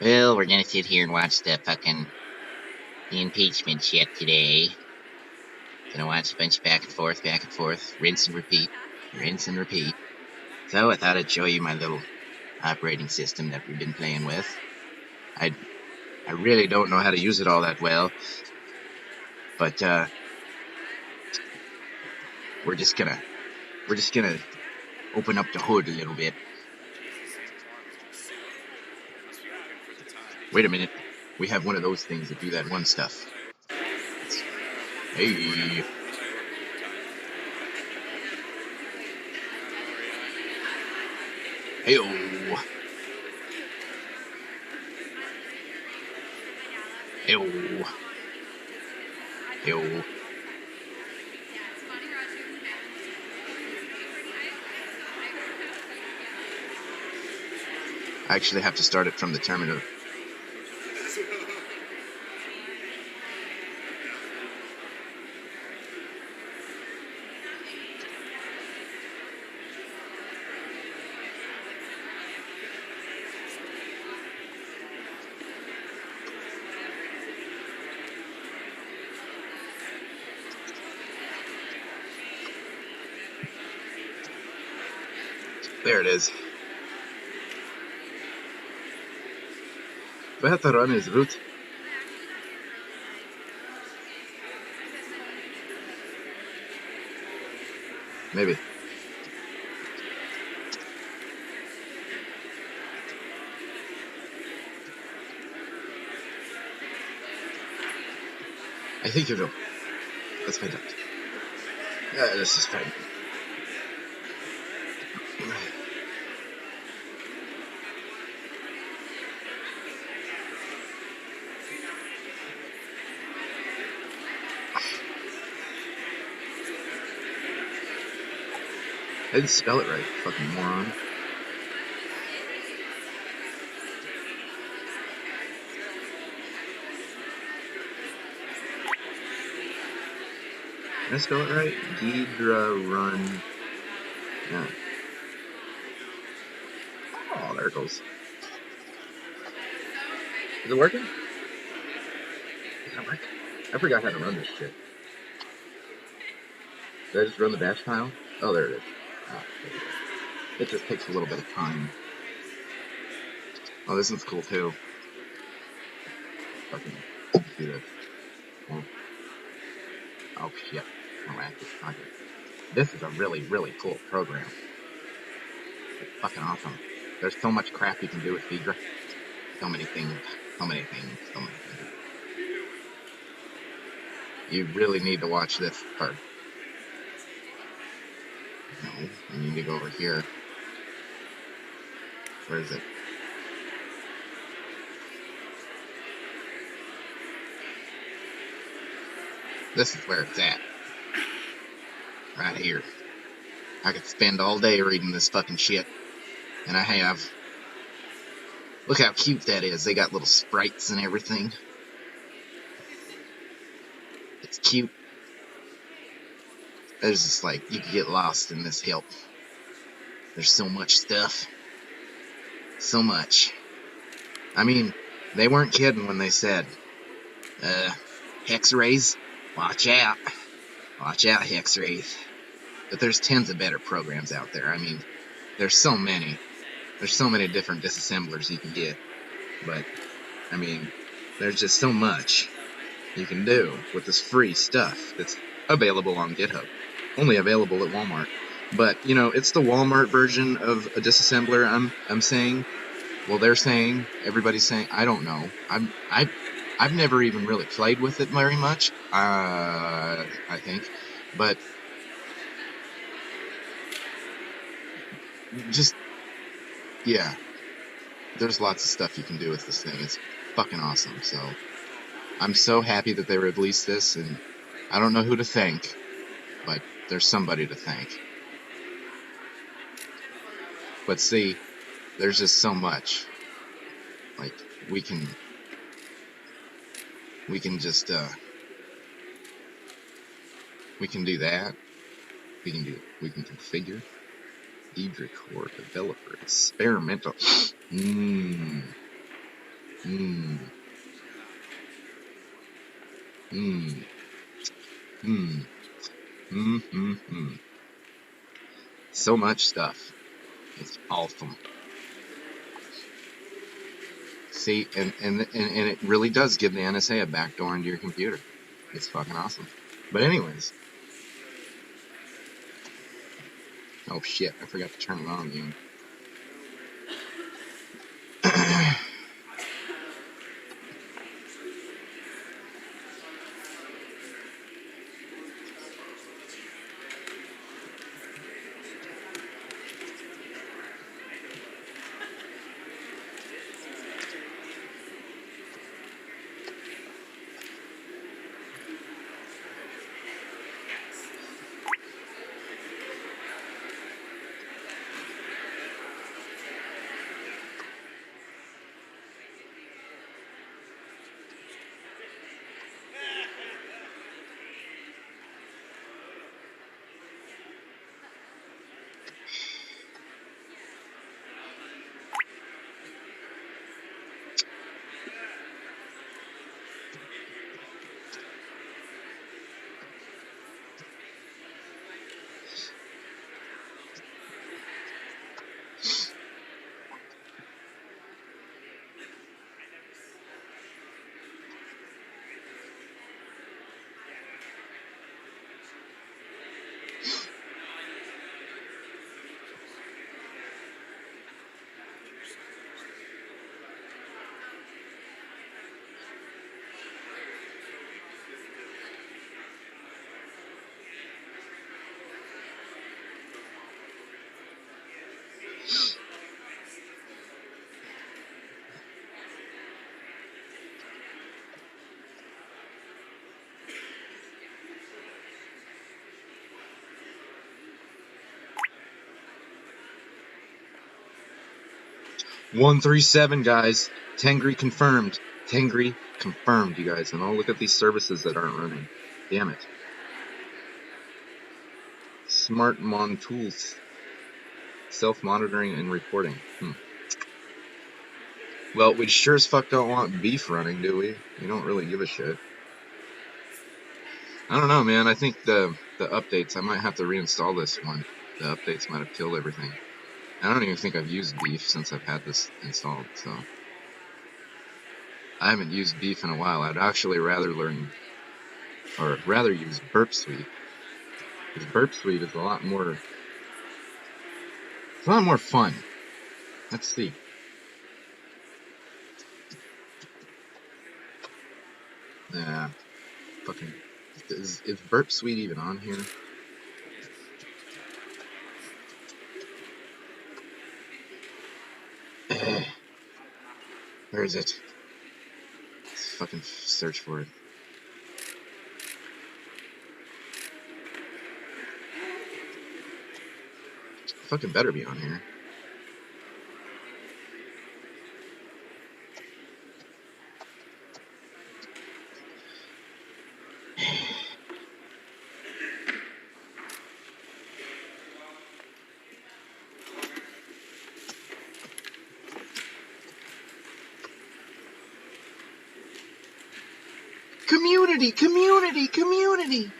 Well, we're gonna sit here and watch the impeachment shit today. Gonna watch a bunch of back and forth, rinse and repeat. So I thought I'd show you my little operating system that we've been playing with. I I really don't know how to use it all that well, but we're just gonna open up the hood a little bit. Wait a minute, we have one of those things that do that one stuff. Hey. Hey-oh. Hey-oh. Hey-oh. I actually have to start it from the terminal. There it is. Do I have to run his route? Maybe. I think you do. Let's find out. This is fine. I didn't spell it right, fucking moron. Did I spell it right? Ghidra Run. Yeah. Oh, there it goes. Is it working? Is that working? I forgot how to run this shit. Did I just run the bash tile? Oh, there it is. Ah, there it is. It just takes a little bit of time. Oh, this one's cool too. Fucking do this. Oh shit. Oh, okay. This is a really, really cool program. It's fucking awesome. There's so much crap you can do with Ghidra. So many things. You really need to watch this part. No, you need to go over here. Where is it? This is where it's at. Right here. I could spend all day reading this fucking shit. And I have. Look how cute that is. They got little sprites and everything. It's cute. There's just like, you could get lost in this help. There's so much stuff. So much. I mean, they weren't kidding when they said, Hex-Rays, watch out. Watch out, Hex-Rays. But there's tons of better programs out there. I mean, there's so many. There's so many different disassemblers you can get. But, I mean, there's just so much you can do with this free stuff that's available on GitHub. Only available at Walmart. But, you know, it's the Walmart version of a disassembler, I'm saying. Well, they're saying, everybody's saying, I don't know. I've never even really played with it very much, I think. But just, yeah, there's lots of stuff you can do with this thing. It's fucking awesome. So I'm so happy that they released this, and I don't know who to thank, but there's somebody to thank. But see, there's just so much. Like, we can just, we can do that. We can configure. Ghidra Core Developer Experimental. Mmm. Mmm. Mmm. Mmm. So much stuff. It's awesome. See, and it really does give the NSA a backdoor into your computer. It's fucking awesome. But anyways. Oh shit, I forgot to turn it on again. $137, guys. Tengri confirmed. Tengri confirmed, you guys. And I'll look at these services that aren't running. Damn it. Smart Mon Tools. Self-monitoring and reporting. Well, we sure as fuck don't want beef running, do we? We don't really give a shit. I don't know, man. I think the updates, I might have to reinstall this one. The updates might have killed everything. I don't even think I've used beef since I've had this installed, so. I haven't used beef in a while. I'd actually rather use Burp Suite. Because Burp Suite is a lot more fun. Let's see. Nah, fucking, is Burp Suite even on here? Where is it? Let's fucking search for it. Fucking better be on here. Community!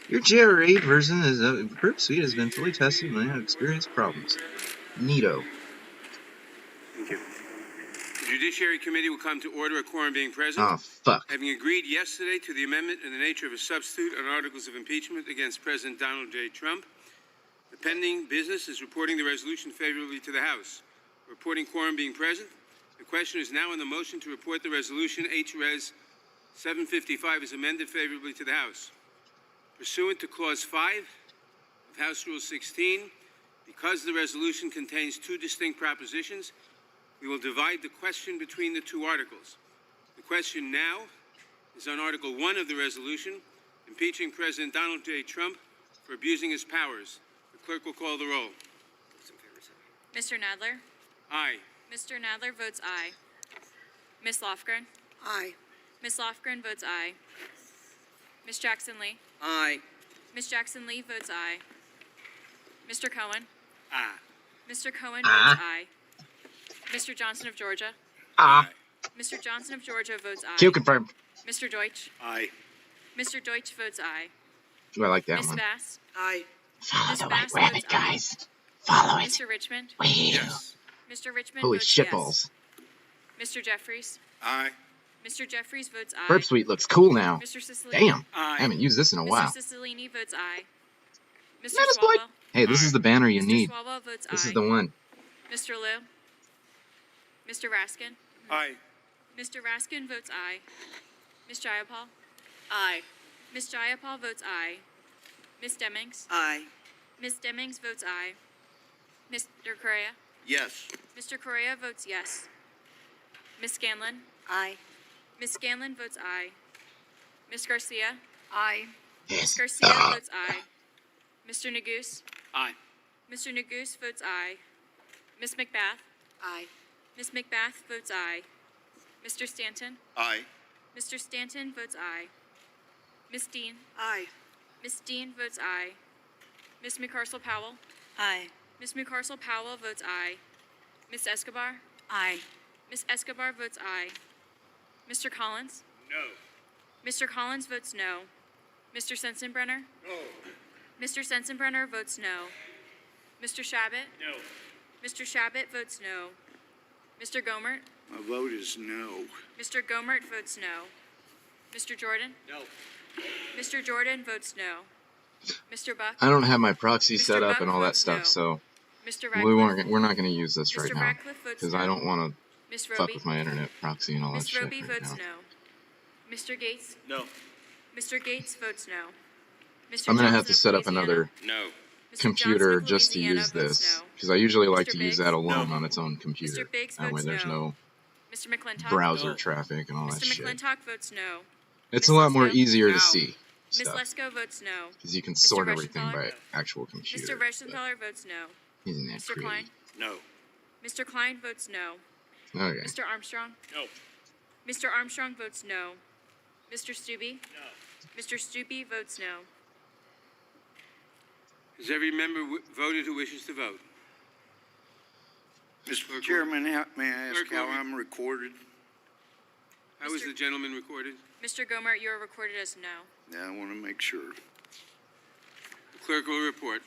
Your JR8 version of Burp Suite has been fully tested and I have experienced problems. Neato. Thank you. The Judiciary Committee will come to order, a quorum being present. Oh, fuck. Having agreed yesterday to the amendment in the nature of a substitute on articles of impeachment against President Donald J. Trump, the pending business is reporting the resolution favorably to the House. Reporting quorum being present, the question is now on the motion to report the resolution H-Res 755 is amended favorably to the House. Pursuant to Clause 5 of House Rule 16, because the resolution contains two distinct propositions, we will divide the question between the two articles. The question now is on Article 1 of the resolution, impeaching President Donald J. Trump for abusing his powers. The Clerk will call the roll. Mr. Nadler? Aye. Mr. Nadler votes aye. Ms. Lofgren? Aye. Ms. Lofgren votes aye. Ms. Jackson Lee? Aye. Ms. Jackson Lee votes aye. Mr. Cohen? Aye. Mr. Cohen Aye. votes aye. Mr. Johnson of Georgia? Ah, Mr. Johnson of Georgia votes aye. Q confirmed. Mr. Deutsch? Aye. Mr. Deutsch votes aye. Ooh, I like that Ms. one. Bass? Aye. Follow Ms. the Bass white rabbit, votes aye. guys. Follow it. Mr. Richmond? Wheel. Yes. Mr. Richmond Holy votes shitballs. yes. Mr. Jeffries? Aye. Mr. Jeffries votes aye. Burp Suite looks cool now. Mr. Cicilline? Damn. Aye. I haven't used this in a while. Mr. Cicilline votes aye. Mr. Metasploit. Swalwell? Hey, this is the banner you Mr. need. Swalwell votes This aye. is the one. Mr. Liu? Mr. Raskin? Aye. Mr. Raskin votes aye. Ms. Jayapal? Aye. Ms. Jayapal votes aye. Ms. Demings? Aye. Ms. Demings votes aye. Mr. Correa? Yes. Mr. Correa votes yes. Ms. Scanlon? Aye. Ms. Scanlon votes aye. Ms. Garcia? Aye. Ms. Yes. Garcia Ah. votes aye. Mr. Nagoose? Aye. Mr. Nagoose votes aye. Ms. McBath? Aye. Ms. McBath votes aye. Mr. Stanton? Aye. Mr. Stanton votes aye. Ms. Dean? Aye. Ms. Dean votes aye. Ms. McCarsell Powell? Aye. Ms. McCarsell Powell votes aye. Ms. Escobar? Aye. Ms. Escobar votes aye. Mr. Collins? No. Mr. Collins votes no. Mr. Sensenbrenner? No. Mr. Sensenbrenner votes no. Mr. Shabbat? No. Mr. Shabbat votes no. Mr. Gomert? My vote is no. Mr. Gomert votes no. Mr. Jordan? No. Mr. Jordan votes no. Mr. Buck? I don't have my proxy Mr. set up Buck and all that votes stuff, no. so Mr. we're not going to use this right Mr. now Ratcliffe votes because no. I don't want Miss to fuck Roby? with my internet proxy and all that Miss shit Roby right votes now. no. Mr. Gates? No. Mr. Gates votes no. Mr. I'm gonna have Johnson to of set up Louisiana? another No. Mr. computer Johnson of just to Louisiana use votes this no. because I usually like Mr. to use Biggs? that alone No. on its own computer. Mr. Biggs That way votes there's no Mr. McClintock? browser No. traffic and all that Mr. shit. McClintock votes no. It's Miss a lot more Lesko? easier No. to see Miss stuff Lesko votes no. because you can Mr. sort everything Reschenthaler? by actual computer. Mr. Reschenthaler votes no. but Isn't that Mr. crazy? Klein? No. Mr. Klein votes no. Okay. Mr. Armstrong? No. Mr. Armstrong votes no. Mr. Stubbe? No. Mr. Stubbe votes no. Has every member voted who wishes to vote? Mr. Chairman, may I ask Clerk how will- I'm recorded? How is Mr. the gentleman recorded? Mr. Gomert, you are recorded as no. Yeah, I want to make sure. The clerk will report.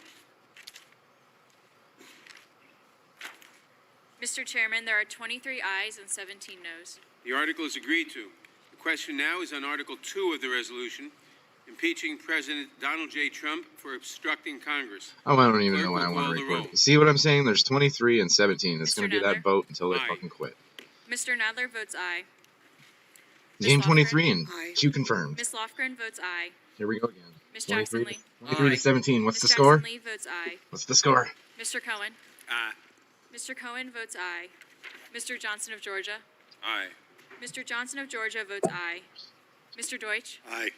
Mr. Chairman, there are 23 ayes and 17 noes. The article is agreed to. The question now is on Article 2 of the resolution, impeaching President Donald J. Trump for obstructing Congress. Oh, I don't even Clerk know when will I want call to the record. roll. See what I'm saying? There's 23 and 17. It's Mr. going to be that Nadler? vote until they Aye. fucking quit. Mr. Nadler votes aye. Game Lofgren? 23 and Aye. Q confirmed. Ms. Lofgren votes aye. Here we go again. Ms. Jackson 23 Lee? 23 to Aye. 17. What's Ms. the Jackson score? Lee votes aye. What's the score? Mr. Cohen? Aye. Mr. Cohen votes aye. Mr. Johnson of Georgia? Aye. Mr. Johnson of Georgia votes aye. Mr. Deutsch? Aye.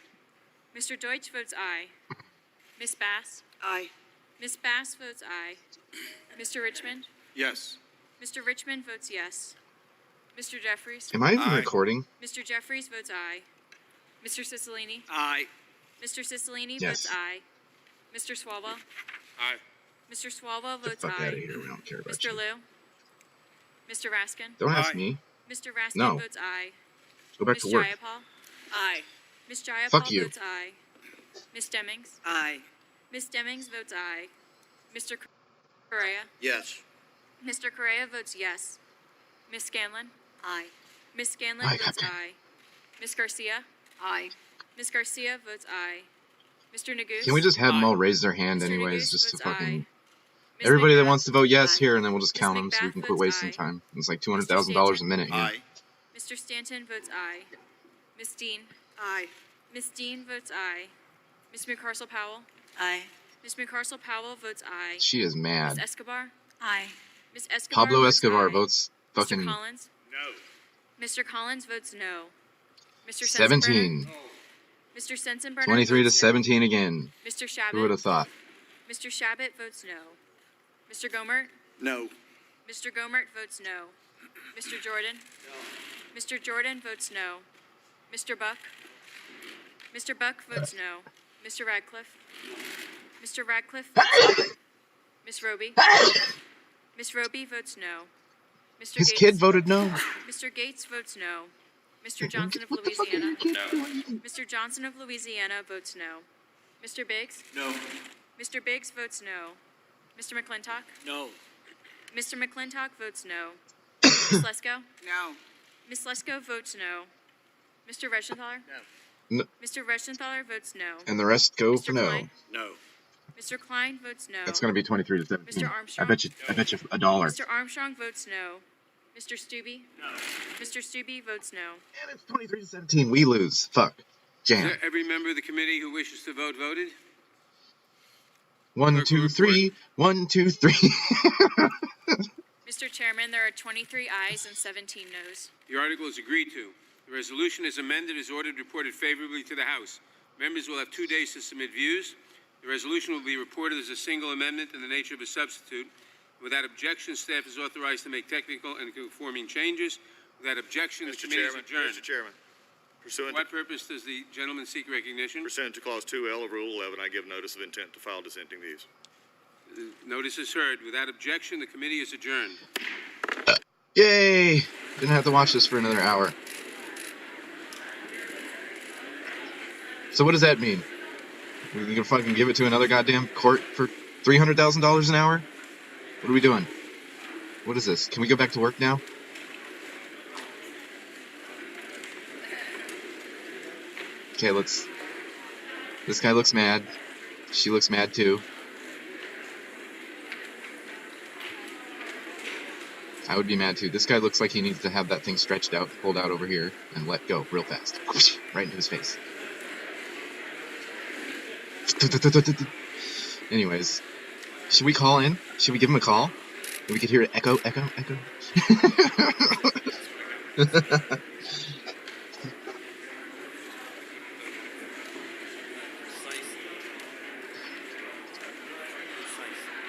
Mr. Deutsch votes aye. Ms. Bass? Aye. Ms. Bass votes aye. Mr. Richmond? Yes. Mr. Richmond votes yes. Mr. Jeffries? Am I even Aye. recording? Mr. Jeffries votes aye. Mr. Cicilline? Aye. Mr. Cicilline Yes. votes aye. Mr. Swalwell? Aye. Mr. Swalwell Get the votes fuck aye. out of here. We don't care about Mr. you. Liu? Mr. Raskin? Don't ask Aye. me. Mr. Raskin No. votes aye. Go back Ms. to work. Jayapal? Aye. Ms. Jayapal Fuck you. votes aye. Ms. Demings? Aye. Ms. Demings votes aye. Mr. Correa? Yes. Mr. Correa votes yes. Ms. Scanlon? Aye. Ms. Scanlon Aye, votes Captain. aye. Ms. Garcia? Aye. Ms. Garcia votes aye. Mr. Nagoose? Can we just have them Aye. all raise their hand Mr. anyways, Nagoose just to votes fucking... aye. Ms. Everybody that McBath? wants to vote yes Aye. here, and then we'll just Ms. count them so we McBath can quit votes wasting aye. time. It's like $200,000 a minute here. Aye. Mr. Stanton votes aye. Ms. Dean? Aye. Ms. Dean votes aye. Ms. McCarsell Powell? Aye. Ms. McCarsell Powell votes aye. She is Ms. mad. Escobar? Aye. Ms. Escobar Pablo votes Escobar aye. votes Mr. fucking Collins? No. Mr. Collins votes no. Mr. Sensenbrenner? 17. Mr. Sensenbrenner 23 to votes no. 17 again. Mr. Who would Shabbat? have thought? Mr. Shabbat votes no. Mr. Gomert? No. Mr. Gomert votes no. Mr. Jordan? No. Mr. Jordan votes no. Mr. Buck? Mr. Buck votes no. Mr. Radcliffe? Mr. Radcliffe votes no. Miss Roby? Miss Roby votes no. Mr. His Gates? kid voted no. Mr. Gates votes no. Mr. Johnson of Louisiana? Mr. Johnson of Louisiana votes no. Mr. Biggs? No. Mr. Biggs votes no. Mr. McClintock? No. Mr. McClintock votes no. Ms. Lesko? No. Ms. Lesko votes no. Mr. Reschenthaler? No. Mr. Reschenthaler votes no. And the rest go Mr. for no. Klein? No. Mr. Klein votes no. That's going to be 23 to 17. Mr. Armstrong? I bet you $1. Mr. Armstrong votes no. Mr. Stubbe? No. Mr. Stubbe votes no. And it's 23 to 17. We lose. Fuck. Jam. Every member of the committee who wishes to vote voted? 1, 2, 3. 1, 2, 3. Mr. Chairman, there are 23 ayes and 17 noes. The article is agreed to. The resolution as amended is ordered reported favorably to the House. Members will have 2 days to submit views. The resolution will be reported as a single amendment in the nature of a substitute. Without objection, staff is authorized to make technical and conforming changes. Without objection, the Mr. committee is Chairman, adjourned. Mr. Chairman, For pursuant what purpose does the gentleman seek recognition? to Clause 2L of Rule 11, I give notice of intent to file dissenting views. Notice is heard. Without objection, the committee is adjourned. Yay! Didn't have to watch this for another hour. So what does that mean? We're gonna fucking give it to another goddamn court for $300,000 an hour? What are we doing? What is this? Can we go back to work now? Okay, let's... This guy looks mad. She looks mad too. I would be mad too. This guy looks like he needs to have that thing stretched out, pulled out over here, and let go real fast. Right into his face. Anyways, should we call in? Should we give him a call? We could hear it echo, echo, echo.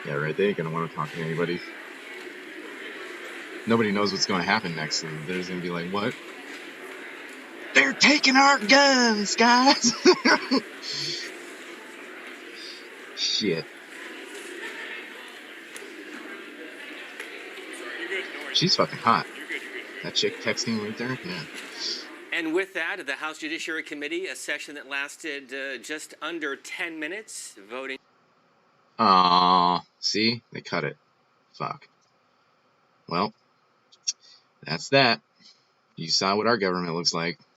Yeah, right. They ain't gonna want to talk to anybody. Nobody knows what's going to happen next, and they're just gonna be like, "What? They're taking our guns, guys!" Shit. She's fucking hot. That chick texting right there, yeah. And with that, the House Judiciary Committee, a session that lasted just under 10 minutes, voting. Aww, see? They cut it. Fuck. Well, that's that. You saw what our government looks like.